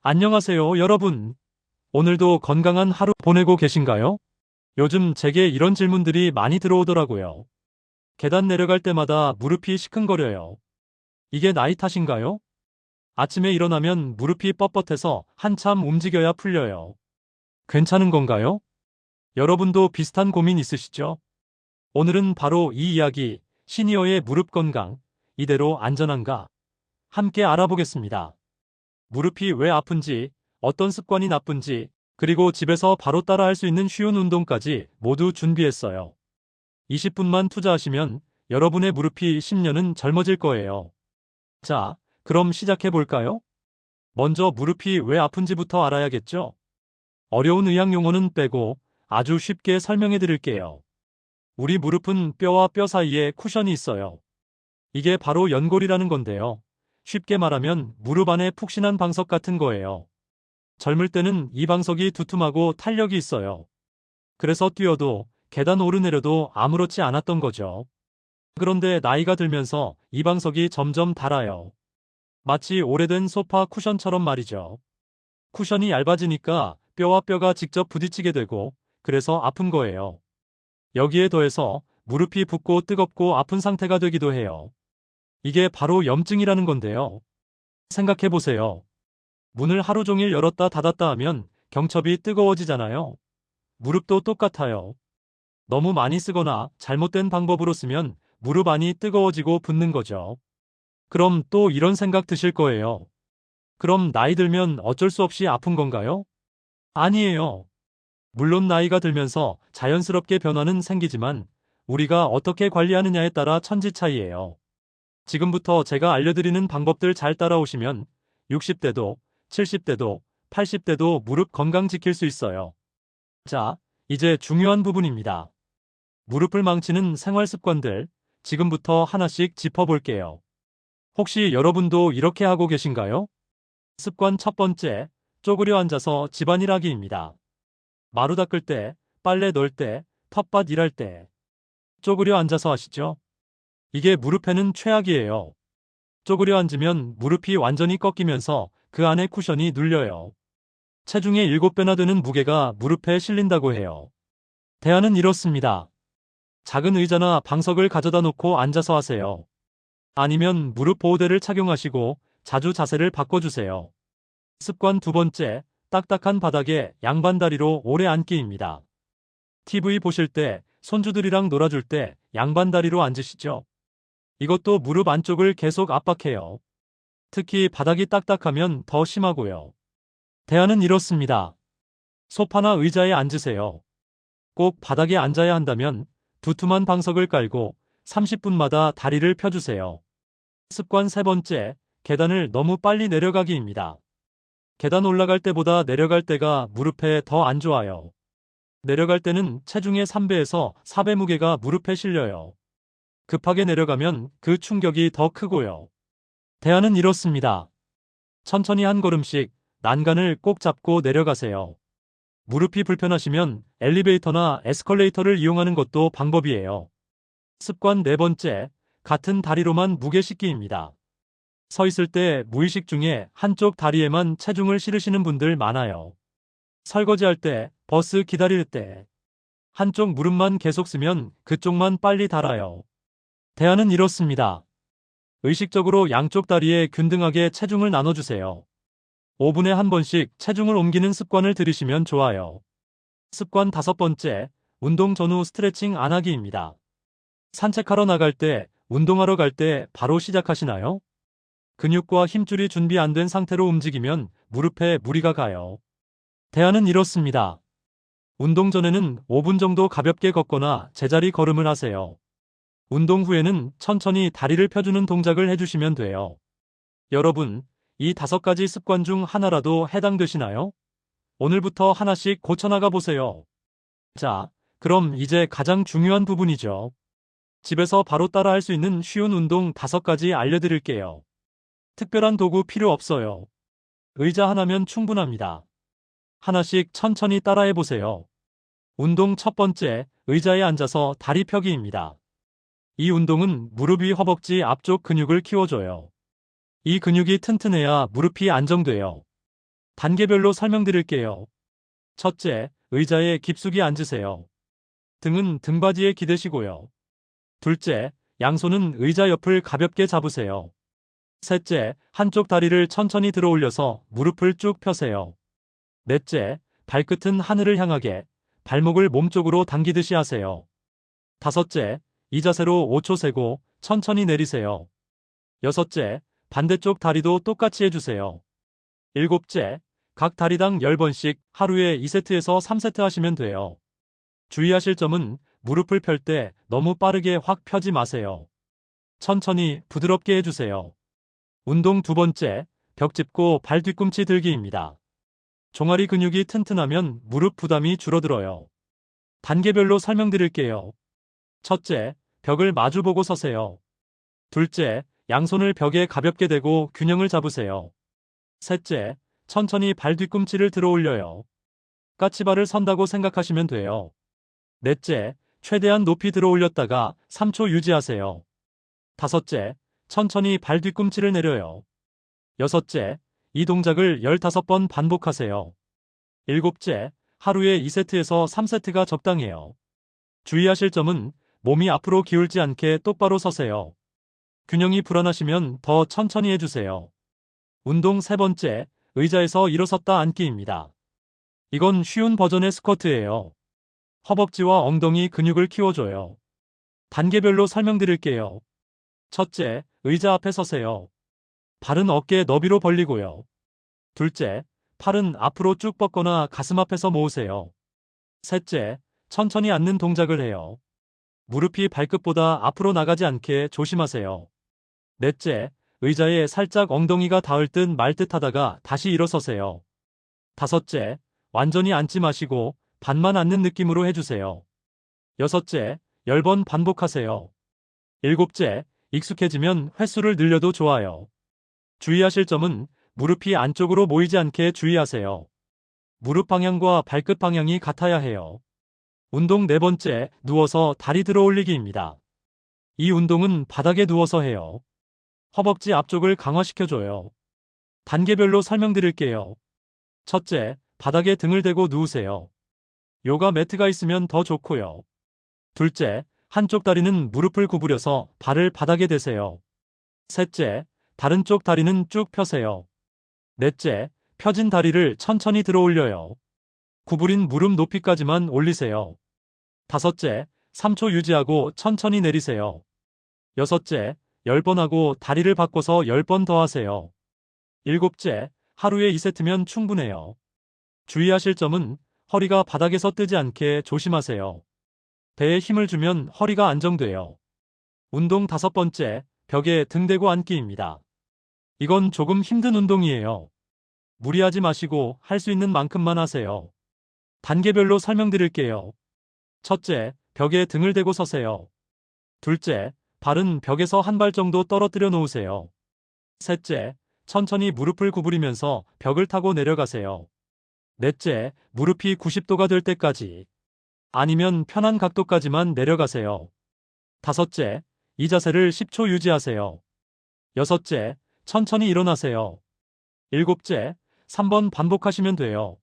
안녕하세요, 여러분. 오늘도 건강한 하루 보내고 계신가요? 요즘 제게 이런 질문들이 많이 들어오더라고요. 계단 내려갈 때마다 무릎이 시큰거려요. 이게 나이 탓인가요? 아침에 일어나면 무릎이 뻣뻣해서 한참 움직여야 풀려요. 괜찮은 건가요? 여러분도 비슷한 고민 있으시죠? 오늘은 바로 이 이야기, 시니어의 무릎 건강, 이대로 안전한가? 함께 알아보겠습니다. 무릎이 왜 아픈지, 어떤 습관이 나쁜지, 그리고 집에서 바로 따라할 수 있는 쉬운 운동까지 모두 준비했어요. 20분만 투자하시면 여러분의 무릎이 10년은 젊어질 거예요. 자, 그럼 시작해 볼까요? 먼저 무릎이 왜 아픈지부터 알아야겠죠? 어려운 의학 용어는 빼고 아주 쉽게 설명해 드릴게요. 우리 무릎은 뼈와 뼈 사이에 쿠션이 있어요. 이게 바로 연골이라는 건데요. 쉽게 말하면 무릎 안에 푹신한 방석 같은 거예요. 젊을 때는 이 방석이 두툼하고 탄력이 있어요. 그래서 뛰어도 계단 오르내려도 아무렇지 않았던 거죠. 그런데 나이가 들면서 이 방석이 점점 닳아요. 마치 오래된 소파 쿠션처럼 말이죠. 쿠션이 얇아지니까 뼈와 뼈가 직접 부딪히게 되고 그래서 아픈 거예요. 여기에 더해서 무릎이 붓고 뜨겁고 아픈 상태가 되기도 해요. 이게 바로 염증이라는 건데요. 생각해 보세요. 문을 하루 종일 열었다 닫았다 하면 경첩이 뜨거워지잖아요. 무릎도 똑같아요. 너무 많이 쓰거나 잘못된 방법으로 쓰면 무릎 안이 뜨거워지고 붓는 거죠. 그럼 또 이런 생각 드실 거예요. 그럼 나이 들면 어쩔 수 없이 아픈 건가요? 아니에요. 물론 나이가 들면서 자연스럽게 변화는 생기지만 우리가 어떻게 관리하느냐에 따라 천지 차이예요. 지금부터 제가 알려드리는 방법들 잘 따라오시면 60대도, 70대도, 80대도 무릎 건강 지킬 수 있어요. 자, 이제 중요한 부분입니다. 무릎을 망치는 생활 습관들, 지금부터 하나씩 짚어볼게요. 혹시 여러분도 이렇게 하고 계신가요? 습관 첫 번째, 쪼그려 앉아서 집안일 하기입니다. 마루 닦을 때, 빨래 넣을 때, 텃밭 일할 때, 쪼그려 앉아서 하시죠? 이게 무릎에는 최악이에요. 쪼그려 앉으면 무릎이 완전히 꺾이면서 그 안에 쿠션이 눌려요. 체중의 7배나 되는 무게가 무릎에 실린다고 해요. 대안은 이렇습니다. 작은 의자나 방석을 가져다 놓고 앉아서 하세요. 아니면 무릎 보호대를 착용하시고 자주 자세를 바꿔주세요. 습관 두 번째, 딱딱한 바닥에 양반다리로 오래 앉기입니다. TV 보실 때, 손주들이랑 놀아줄 때 양반다리로 앉으시죠? 이것도 무릎 안쪽을 계속 압박해요. 특히 바닥이 딱딱하면 더 심하고요. 대안은 이렇습니다. 소파나 의자에 앉으세요. 꼭 바닥에 앉아야 한다면 두툼한 방석을 깔고 30분마다 다리를 펴주세요. 습관 세 번째, 계단을 너무 빨리 내려가기입니다. 계단 올라갈 때보다 내려갈 때가 무릎에 더 안 좋아요. 내려갈 때는 체중의 3배에서 4배 무게가 무릎에 실려요. 급하게 내려가면 그 충격이 더 크고요. 대안은 이렇습니다. 천천히 한 걸음씩 난간을 꼭 잡고 내려가세요. 무릎이 불편하시면 엘리베이터나 에스컬레이터를 이용하는 것도 방법이에요. 습관 네 번째, 같은 다리로만 무게 싣기입니다. 서 있을 때 무의식 중에 한쪽 다리에만 체중을 실으시는 분들 많아요. 설거지할 때, 버스 기다릴 때, 한쪽 무릎만 계속 쓰면 그쪽만 빨리 닳아요. 대안은 이렇습니다. 의식적으로 양쪽 다리에 균등하게 체중을 나눠주세요. 5분에 한 번씩 체중을 옮기는 습관을 들이시면 좋아요. 습관 다섯 번째, 운동 전후 스트레칭 안 하기입니다. 산책하러 나갈 때, 운동하러 갈 때 바로 시작하시나요? 근육과 힘줄이 준비 안 된 상태로 움직이면 무릎에 무리가 가요. 대안은 이렇습니다. 운동 전에는 5분 정도 가볍게 걷거나 제자리 걸음을 하세요. 운동 후에는 천천히 다리를 펴주는 동작을 해주시면 돼요. 여러분, 이 5가지 습관 중 하나라도 해당되시나요? 오늘부터 하나씩 고쳐나가 보세요. 자, 그럼 이제 가장 중요한 부분이죠. 집에서 바로 따라할 수 있는 쉬운 운동 5가지 알려드릴게요. 특별한 도구 필요 없어요. 의자 하나면 충분합니다. 하나씩 천천히 따라해 보세요. 운동 첫 번째, 의자에 앉아서 다리 펴기입니다. 이 운동은 무릎 위 허벅지 앞쪽 근육을 키워줘요. 이 근육이 튼튼해야 무릎이 안정돼요. 단계별로 설명드릴게요. 첫째, 의자에 깊숙이 앉으세요. 등은 등받이에 기대시고요. 둘째, 양손은 의자 옆을 가볍게 잡으세요. 셋째, 한쪽 다리를 천천히 들어 올려서 무릎을 쭉 펴세요. 넷째, 발끝은 하늘을 향하게 발목을 몸쪽으로 당기듯이 하세요. 다섯째, 이 자세로 5초 세고 천천히 내리세요. 여섯째, 반대쪽 다리도 똑같이 해주세요. 일곱째, 각 다리당 10번씩 하루에 2세트에서 3세트 하시면 돼요. 주의하실 점은 무릎을 펼 때 너무 빠르게 확 펴지 마세요. 천천히 부드럽게 해주세요. 운동 두 번째, 벽 짚고 발 뒤꿈치 들기입니다. 종아리 근육이 튼튼하면 무릎 부담이 줄어들어요. 단계별로 설명드릴게요. 첫째, 벽을 마주보고 서세요. 둘째, 양손을 벽에 가볍게 대고 균형을 잡으세요. 셋째, 천천히 발 뒤꿈치를 들어 올려요. 까치발을 선다고 생각하시면 돼요. 넷째, 최대한 높이 들어 올렸다가 3초 유지하세요. 다섯째, 천천히 발 뒤꿈치를 내려요. 여섯째, 이 동작을 15번 반복하세요. 일곱째, 하루에 2세트에서 3세트가 적당해요. 주의하실 점은 몸이 앞으로 기울지 않게 똑바로 서세요. 균형이 불안하시면 더 천천히 해주세요. 운동 세 번째, 의자에서 일어섰다 앉기입니다. 이건 쉬운 버전의 스쿼트예요. 허벅지와 엉덩이 근육을 키워줘요. 단계별로 설명드릴게요. 첫째, 의자 앞에 서세요. 발은 어깨 너비로 벌리고요. 둘째, 팔은 앞으로 쭉 뻗거나 가슴 앞에서 모으세요. 셋째, 천천히 앉는 동작을 해요. 무릎이 발끝보다 앞으로 나가지 않게 조심하세요. 넷째, 의자에 살짝 엉덩이가 닿을 듯 말 듯 하다가 다시 일어서세요. 다섯째, 완전히 앉지 마시고 반만 앉는 느낌으로 해주세요. 여섯째, 10번 반복하세요. 일곱째, 익숙해지면 횟수를 늘려도 좋아요. 주의하실 점은 무릎이 안쪽으로 모이지 않게 주의하세요. 무릎 방향과 발끝 방향이 같아야 해요. 운동 네 번째, 누워서 다리 들어 올리기입니다. 이 운동은 바닥에 누워서 해요. 허벅지 앞쪽을 강화시켜줘요. 단계별로 설명드릴게요. 첫째, 바닥에 등을 대고 누우세요. 요가 매트가 있으면 더 좋고요. 둘째, 한쪽 다리는 무릎을 구부려서 발을 바닥에 대세요. 셋째, 다른 쪽 다리는 쭉 펴세요. 넷째, 펴진 다리를 천천히 들어 올려요. 구부린 무릎 높이까지만 올리세요. 다섯째, 3초 유지하고 천천히 내리세요. 여섯째, 10번 하고 다리를 바꿔서 10번 더 하세요. 일곱째, 하루에 2세트면 충분해요. 주의하실 점은 허리가 바닥에서 뜨지 않게 조심하세요. 배에 힘을 주면 허리가 안정돼요. 운동 다섯 번째, 벽에 등 대고 앉기입니다. 이건 조금 힘든 운동이에요. 무리하지 마시고 할 수 있는 만큼만 하세요. 단계별로 설명드릴게요. 첫째, 벽에 등을 대고 서세요. 둘째, 발은 벽에서 한 발 정도 떨어뜨려 놓으세요. 셋째, 천천히 무릎을 구부리면서 벽을 타고 내려가세요. 넷째, 무릎이 90도가 될 때까지, 아니면 편한 각도까지만 내려가세요. 다섯째, 이 자세를 10초 유지하세요. 여섯째, 천천히 일어나세요. 일곱째, 3번 반복하시면 돼요.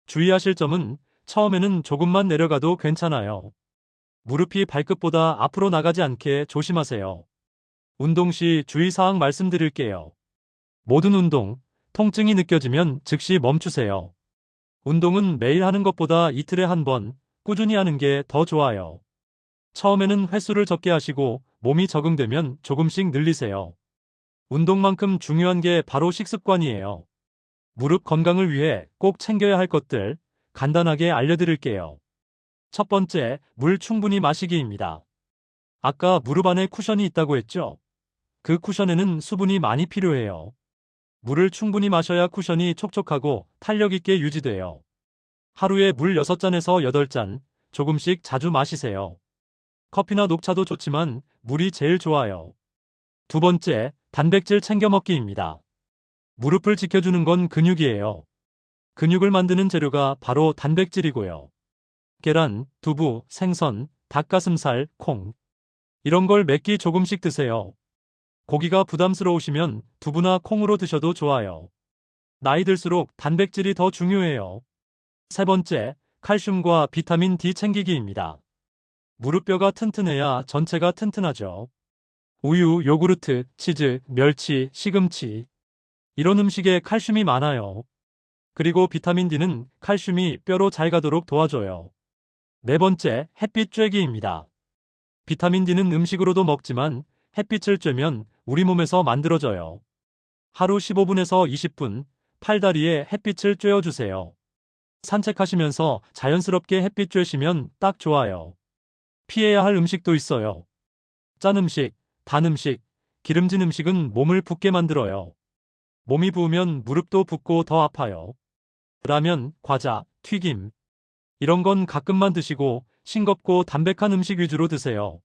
주의하실 점은 처음에는 조금만 내려가도 괜찮아요. 무릎이 발끝보다 앞으로 나가지 않게 조심하세요. 운동 시 주의사항 말씀드릴게요. 모든 운동, 통증이 느껴지면 즉시 멈추세요. 운동은 매일 하는 것보다 이틀에 한 번 꾸준히 하는 게 더 좋아요. 처음에는 횟수를 적게 하시고 몸이 적응되면 조금씩 늘리세요. 운동만큼 중요한 게 바로 식습관이에요. 무릎 건강을 위해 꼭 챙겨야 할 것들 간단하게 알려드릴게요. 첫 번째, 물 충분히 마시기입니다. 아까 무릎 안에 쿠션이 있다고 했죠? 그 쿠션에는 수분이 많이 필요해요. 물을 충분히 마셔야 쿠션이 촉촉하고 탄력 있게 유지돼요. 하루에 물 6잔에서 8잔, 조금씩 자주 마시세요. 커피나 녹차도 좋지만 물이 제일 좋아요. 두 번째, 단백질 챙겨 먹기입니다. 무릎을 지켜주는 건 근육이에요. 근육을 만드는 재료가 바로 단백질이고요. 계란, 두부, 생선, 닭가슴살, 콩. 이런 걸 몇 끼 조금씩 드세요. 고기가 부담스러우시면 두부나 콩으로 드셔도 좋아요. 나이 들수록 단백질이 더 중요해요. 세 번째, 칼슘과 비타민 D 챙기기입니다. 무릎뼈가 튼튼해야 전체가 튼튼하죠. 우유, 요구르트, 치즈, 멸치, 시금치. 이런 음식에 칼슘이 많아요. 그리고 비타민 D는 칼슘이 뼈로 잘 가도록 도와줘요. 네 번째, 햇빛 쬐기입니다. 비타민 D는 음식으로도 먹지만 햇빛을 쬐면 우리 몸에서 만들어져요. 하루 15분에서 20분 팔다리에 햇빛을 쬐어주세요. 산책하시면서 자연스럽게 햇빛 쬐시면 딱 좋아요. 피해야 할 음식도 있어요. 짠 음식, 단 음식, 기름진 음식은 몸을 붓게 만들어요. 몸이 부으면 무릎도 붓고 더 아파요. 라면, 과자, 튀김. 이런 건 가끔만 드시고 싱겁고 담백한 음식 위주로 드세요.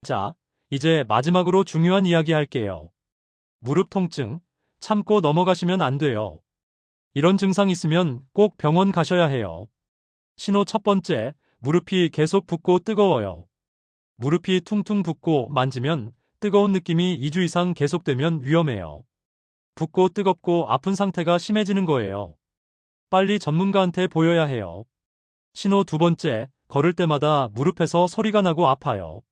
자, 이제 마지막으로 중요한 이야기 할게요. 무릎 통증, 참고 넘어가시면 안 돼요. 이런 증상 있으면 꼭 병원 가셔야 해요. 신호 첫 번째, 무릎이 계속 붓고 뜨거워요. 무릎이 퉁퉁 붓고 만지면 뜨거운 느낌이 2주 이상 계속되면 위험해요. 붓고 뜨겁고 아픈 상태가 심해지는 거예요. 빨리 전문가한테 보여야 해요. 신호 두 번째, 걸을 때마다 무릎에서 소리가 나고 아파요.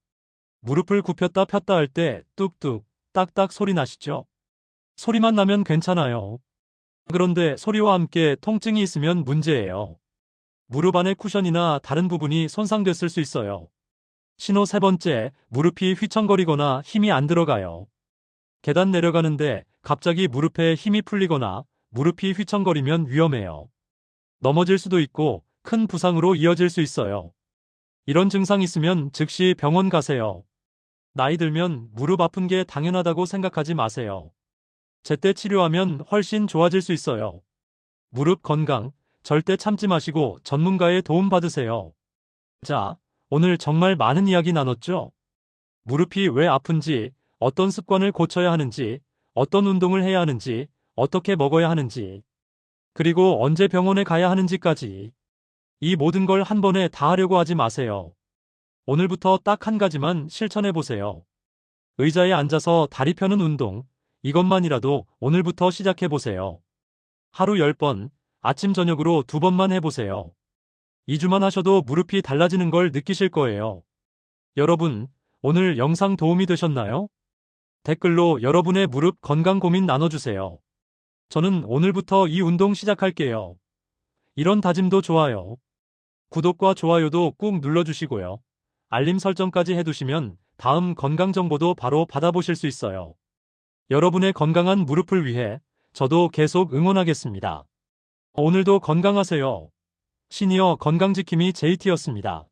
무릎을 굽혔다 폈다 할 때 뚝뚝, 딱딱 소리 나시죠? 소리만 나면 괜찮아요. 그런데 소리와 함께 통증이 있으면 문제예요. 무릎 안의 쿠션이나 다른 부분이 손상됐을 수 있어요. 신호 세 번째, 무릎이 휘청거리거나 힘이 안 들어가요. 계단 내려가는데 갑자기 무릎에 힘이 풀리거나 무릎이 휘청거리면 위험해요. 넘어질 수도 있고 큰 부상으로 이어질 수 있어요. 이런 증상 있으면 즉시 병원 가세요. 나이 들면 무릎 아픈 게 당연하다고 생각하지 마세요. 제때 치료하면 훨씬 좋아질 수 있어요. 무릎 건강, 절대 참지 마시고 전문가의 도움 받으세요. 자, 오늘 정말 많은 이야기 나눴죠? 무릎이 왜 아픈지, 어떤 습관을 고쳐야 하는지, 어떤 운동을 해야 하는지, 어떻게 먹어야 하는지, 그리고 언제 병원에 가야 하는지까지. 이 모든 걸 한 번에 다 하려고 하지 마세요. 오늘부터 딱 한 가지만 실천해 보세요. 의자에 앉아서 다리 펴는 운동, 이것만이라도 오늘부터 시작해 보세요. 하루 10번, 아침 저녁으로 2번만 해보세요. 2주만 하셔도 무릎이 달라지는 걸 느끼실 거예요. 여러분, 오늘 영상 도움이 되셨나요? 댓글로 여러분의 무릎 건강 고민 나눠주세요. 저는 오늘부터 이 운동 시작할게요. 이런 다짐도 좋아요. 구독과 좋아요도 꾹 눌러주시고요. 알림 설정까지 해두시면 다음 건강 정보도 바로 받아보실 수 있어요. 여러분의 건강한 무릎을 위해 저도 계속 응원하겠습니다. 오늘도 건강하세요. 시니어 건강지킴이 JT였습니다.